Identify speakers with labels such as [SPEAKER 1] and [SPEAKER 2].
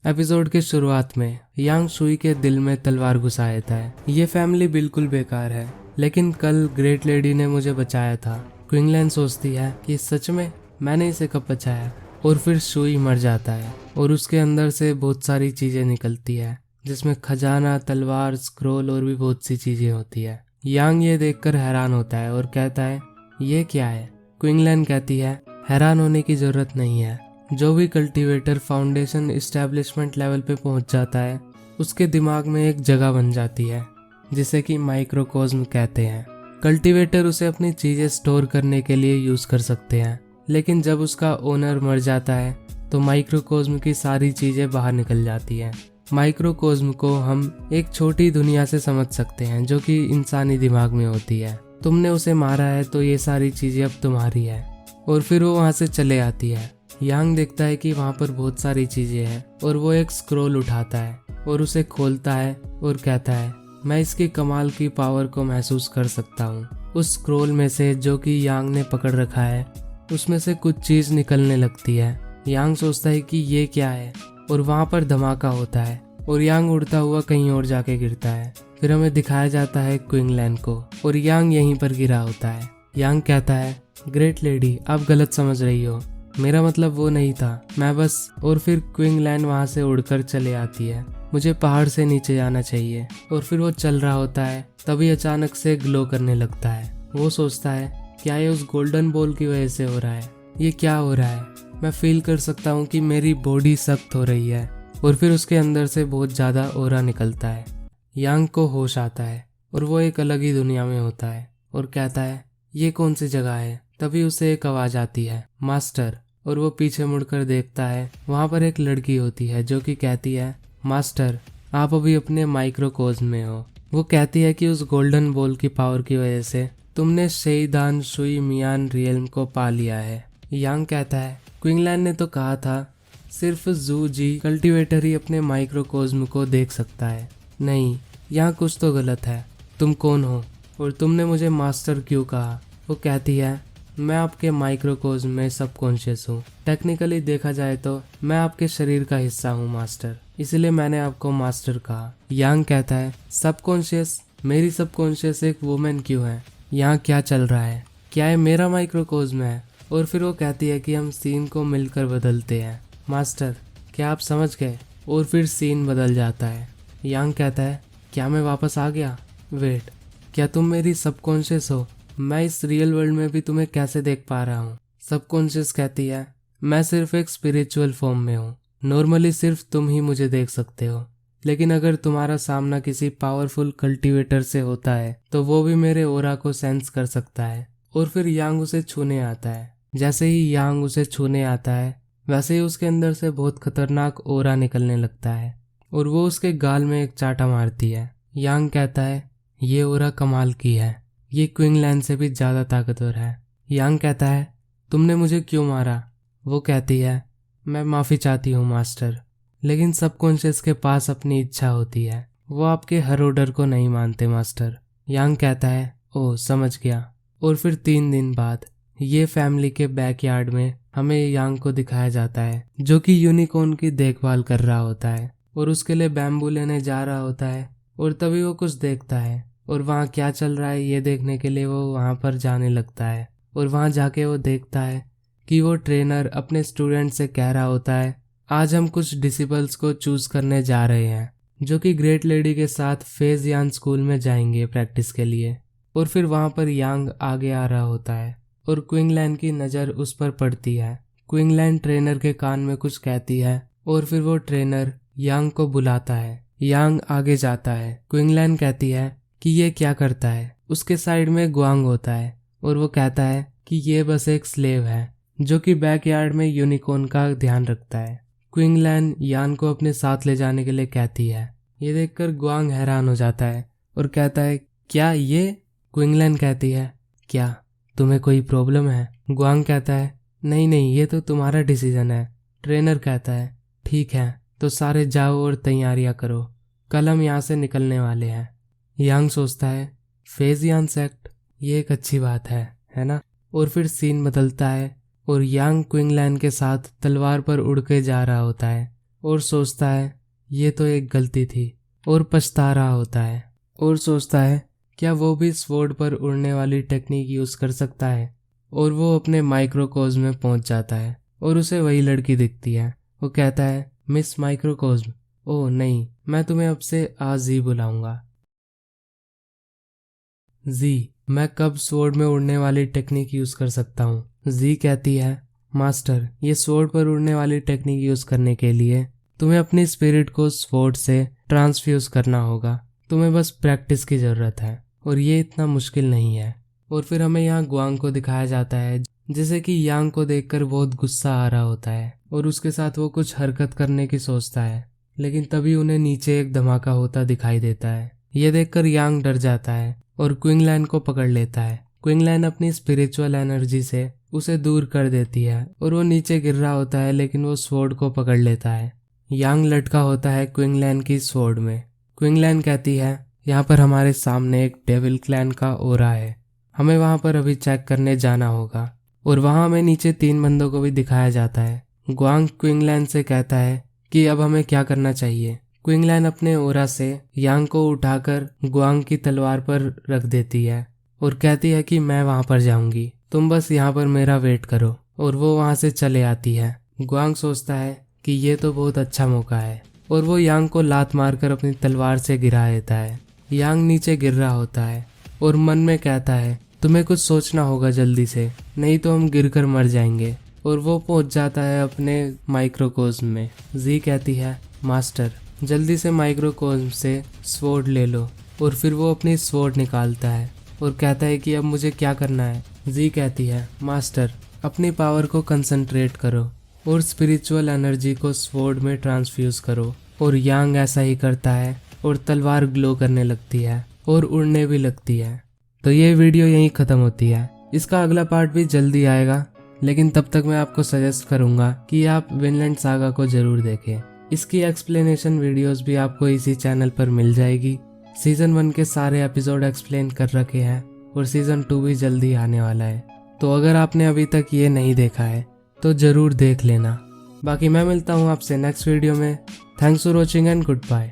[SPEAKER 1] Episode के शुरुआत में यांग शुई के दिल में तलवार घुसा देता है। ये फैमिली बिल्कुल बेकार है, लेकिन कल ग्रेट लेडी ने मुझे बचाया था। क्विंगलैन सोचती है कि सच में मैंने इसे कब बचाया, और फिर शुई मर जाता है और उसके अंदर से बहुत सारी चीजें निकलती है, जिसमें खजाना, तलवार, स्क्रोल और भी बहुत सी चीजें होती है। यांग ये देखकर हैरान होता है और कहता है ये क्या है। क्विंगलैन कहती है हैरान होने की जरूरत नहीं है। जो भी कल्टीवेटर फाउंडेशन एस्टेब्लिशमेंट लेवल पे पहुंच जाता है, उसके दिमाग में एक जगह बन जाती है जिसे कि माइक्रोकोज्म कहते हैं। कल्टीवेटर उसे अपनी चीजें स्टोर करने के लिए यूज कर सकते हैं, लेकिन जब उसका ओनर मर जाता है तो माइक्रोकोज्म की सारी चीजें बाहर निकल जाती हैं। माइक्रोकोज्म को हम एक छोटी दुनिया से समझ सकते हैं जो कि इंसानी दिमाग में होती है। तुमने उसे मारा है तो ये सारी चीजें अब तुम्हारी है। और फिर वो वहां से चले आती है। यांग देखता है कि वहां पर बहुत सारी चीजें हैं और वो एक स्क्रोल उठाता है और उसे खोलता है और कहता है मैं इसकी कमाल की पावर को महसूस कर सकता हूँ। उस स्क्रोल में से जो कि यांग ने पकड़ रखा है, उसमें से कुछ चीज निकलने लगती है। यांग सोचता है कि ये क्या है, और वहां पर धमाका होता है और यांग उड़ता हुआ कहीं और जाके गिरता है। फिर हमें दिखाया जाता है क्विंगलैन को, और यांग यहीं पर गिरा होता है। यांग कहता है ग्रेट लेडी, आप गलत समझ रही हो, मेरा मतलब वो नहीं था, मैं बस। और फिर क्विंगलैन वहां से उड़कर चले आती है। मुझे पहाड़ से नीचे जाना चाहिए। और फिर वो चल रहा होता है, तभी अचानक से ग्लो करने लगता है। वो सोचता है क्या ये उस गोल्डन बॉल की वजह से हो रहा है, ये क्या हो रहा है। मैं फील कर सकता हूँ कि मेरी बॉडी सख्त हो रही है। और फिर उसके अंदर से बहुत ज्यादा ओरा निकलता है। यांग को होश आता है और वो एक अलग ही दुनिया में होता है और कहता है ये कौन सी जगह है। तभी उसे एक आवाज आती है मास्टर, और वो पीछे मुड़कर देखता है। वहां पर एक लड़की होती है जो कि कहती है मास्टर, आप अभी अपने माइक्रोकोज्म में हो। वो कहती है कि उस गोल्डन बॉल की पावर की वजह से तुमने शेईदान शुई मियान रियल्म को पा लिया है। यांग कहता है क्विंगलैन ने तो कहा था सिर्फ जू जी कल्टीवेटर ही अपने माइक्रोकोज्म को देख सकता है। नहीं, यहाँ कुछ तो गलत है। तुम कौन हो और तुमने मुझे मास्टर क्यों कहा। वो कहती है मैं आपके माइक्रोकोज्म में सबकॉन्शियस हूँ। टेक्निकली देखा जाए तो मैं आपके शरीर का हिस्सा हूँ मास्टर, इसलिए मैंने आपको मास्टर कहा। यांग कहता है सबकॉन्शियस, मेरी सबकॉन्शियस एक वुमेन क्यों है। यहाँ क्या चल रहा है, क्या ये मेरा माइक्रोकोज्म है। और फिर वो कहती है कि हम सीन को मिलकर बदलते हैं मास्टर, क्या आप समझ गए। और फिर सीन बदल जाता है। यांग कहता है क्या मैं वापस आ गया। वेट, क्या तुम मेरी सबकॉन्शियस हो। मैं इस रियल वर्ल्ड में भी तुम्हें कैसे देख पा रहा हूँ। सबकॉन्शियस कहती है मैं सिर्फ एक स्पिरिचुअल फॉर्म में हूँ। नॉर्मली सिर्फ तुम ही मुझे देख सकते हो, लेकिन अगर तुम्हारा सामना किसी पावरफुल कल्टीवेटर से होता है तो वो भी मेरे ओरा को सेंस कर सकता है। और फिर यांग उसे छूने आता है। जैसे ही यांग उसे छूने आता है, वैसे ही उसके अंदर से बहुत खतरनाक ओरा निकलने लगता है और वो उसके गाल में एक चाटा मारती है। यांग कहता है ये ओरा कमाल की है, ये क्विंगलैन से भी ज्यादा ताकतवर है। यांग कहता है तुमने मुझे क्यों मारा। वो कहती है मैं माफी चाहती हूँ मास्टर, लेकिन सबकॉन्शियस के पास अपनी इच्छा होती है, वो आपके हर ऑर्डर को नहीं मानते मास्टर। यांग कहता है ओह समझ गया। और फिर 3 दिन बाद ये फैमिली के बैकयार्ड में हमें यांग को दिखाया जाता है, जो कि यूनिकॉर्न की देखभाल कर रहा होता है और उसके लिए बैम्बू लेने जा रहा होता है। और तभी वो कुछ देखता है और वहाँ क्या चल रहा है ये देखने के लिए वो वहाँ पर जाने लगता है। और वहाँ जाके वो देखता है कि वो ट्रेनर अपने स्टूडेंट से कह रहा होता है आज हम कुछ डिसिपल्स को चूज करने जा रहे हैं, जो कि ग्रेट लेडी के साथ फेज यान स्कूल में जाएंगे प्रैक्टिस के लिए। और फिर वहाँ पर यांग आगे आ रहा होता है और क्विंगलैन की नज़र उस पर पड़ती है। क्विंगलैन ट्रेनर के कान में कुछ कहती है और फिर वो ट्रेनर यांग को बुलाता है। यांग आगे जाता है। क्विंगलैन कहती है कि ये क्या करता है। उसके साइड में ग्वांग होता है और वो कहता है कि ये बस एक स्लेव है जो कि बैकयार्ड में यूनिकॉर्न का ध्यान रखता है। क्विंगलैन यान को अपने साथ ले जाने के लिए कहती है। ये देखकर ग्वांग हैरान हो जाता है और कहता है क्या ये। क्विंगलैन कहती है क्या तुम्हें कोई प्रॉब्लम है। ग्वांग कहता है नहीं नहीं, ये तो तुम्हारा डिसीजन है। ट्रेनर कहता है ठीक है, तो सारे जाओ और तैयारियां करो, कल हम यहाँ से निकलने वाले हैं। यांग सोचता है फेजियान सेक्ट, ये एक अच्छी बात है ना। और फिर सीन बदलता है और यांग क्विंगलैन के साथ तलवार पर उड़ के जा रहा होता है और सोचता है ये तो एक गलती थी और पछता रहा होता है और सोचता है क्या वो भी स्वॉर्ड पर उड़ने वाली टेक्निक यूज कर सकता है। और वो अपने माइक्रोकोज़्म में पहुंच जाता है और उसे वही लड़की दिखती है। वो कहता है मिस माइक्रोकोज़्म, ओह नहीं, मैं तुम्हें अब से आज जी बुलाऊंगा। जी, मैं कब स्वॉर्ड में उड़ने वाली टेक्निक यूज कर सकता हूँ। जी कहती है मास्टर, ये स्वॉर्ड पर उड़ने वाली टेक्निक यूज करने के लिए तुम्हें अपनी स्पिरिट को स्वॉर्ड से ट्रांसफ्यूज करना होगा। तुम्हें बस प्रैक्टिस की जरूरत है और ये इतना मुश्किल नहीं है। और फिर हमें यहाँ गुआंग को दिखाया जाता है जैसे कि यांग को देखकर बहुत गुस्सा आ रहा होता है और उसके साथ वो कुछ हरकत करने की सोचता है, लेकिन तभी उन्हें नीचे एक धमाका होता दिखाई देता है। ये देखकर यांग डर जाता है और क्विंगलैन को पकड़ लेता है। क्विंगलैन अपनी स्पिरिचुअल एनर्जी से उसे दूर कर देती है और वो नीचे गिर रहा होता है, लेकिन वो स्वॉर्ड को पकड़ लेता है। यांग लटका होता है क्विंगलैन की स्वॉर्ड में। क्विंगलैन कहती है यहाँ पर हमारे सामने एक डेविल क्लैन का ओरा है, हमें वहां पर अभी चेक करने जाना होगा। और वहां हमें नीचे 3 बंदों को भी दिखाया जाता है। गुआंग क्विंगलैन से कहता है कि अब हमें क्या करना चाहिए। क्विंगलैन अपने ओरा से यांग को उठाकर गुआंग की तलवार पर रख देती है और कहती है कि मैं वहां पर जाऊंगी, तुम बस यहाँ पर मेरा वेट करो। और वो वहां से चले आती है। गुआंग सोचता है कि ये तो बहुत अच्छा मौका है और वो यांग को लात मारकर अपनी तलवार से गिरा देता है। यांग नीचे गिर रहा होता है और मन में कहता है तुम्हें कुछ सोचना होगा जल्दी से, नहीं तो हम गिरकर मर जाएंगे। और वो पहुंच जाता है अपने माइक्रोकोज़्म में। जी कहती है मास्टर, जल्दी से माइक्रोकोज़्म से स्वॉर्ड ले लो। और फिर वो अपनी स्वॉर्ड निकालता है और कहता है कि अब मुझे क्या करना है। जी कहती है मास्टर, अपनी पावर को कंसंट्रेट करो और स्पिरिचुअल एनर्जी को स्वॉर्ड में ट्रांसफ्यूज करो। और यांग ऐसा ही करता है और तलवार ग्लो करने लगती है और उड़ने भी लगती है। तो ये वीडियो यहीं ख़त्म होती है। इसका अगला पार्ट भी जल्दी आएगा, लेकिन तब तक मैं आपको सजेस्ट करूंगा कि आप विनलैंड सागा को जरूर देखें। इसकी एक्सप्लेनेशन वीडियोस भी आपको इसी चैनल पर मिल जाएगी। सीजन 1 के सारे एपिसोड एक्सप्लेन कर रखे हैं और सीजन 2 भी जल्दी आने वाला है। तो अगर आपने अभी तक ये नहीं देखा है तो जरूर देख लेना। बाकी मैं मिलता हूँ आपसे नेक्स्ट वीडियो में। Thanks for watching and good bye.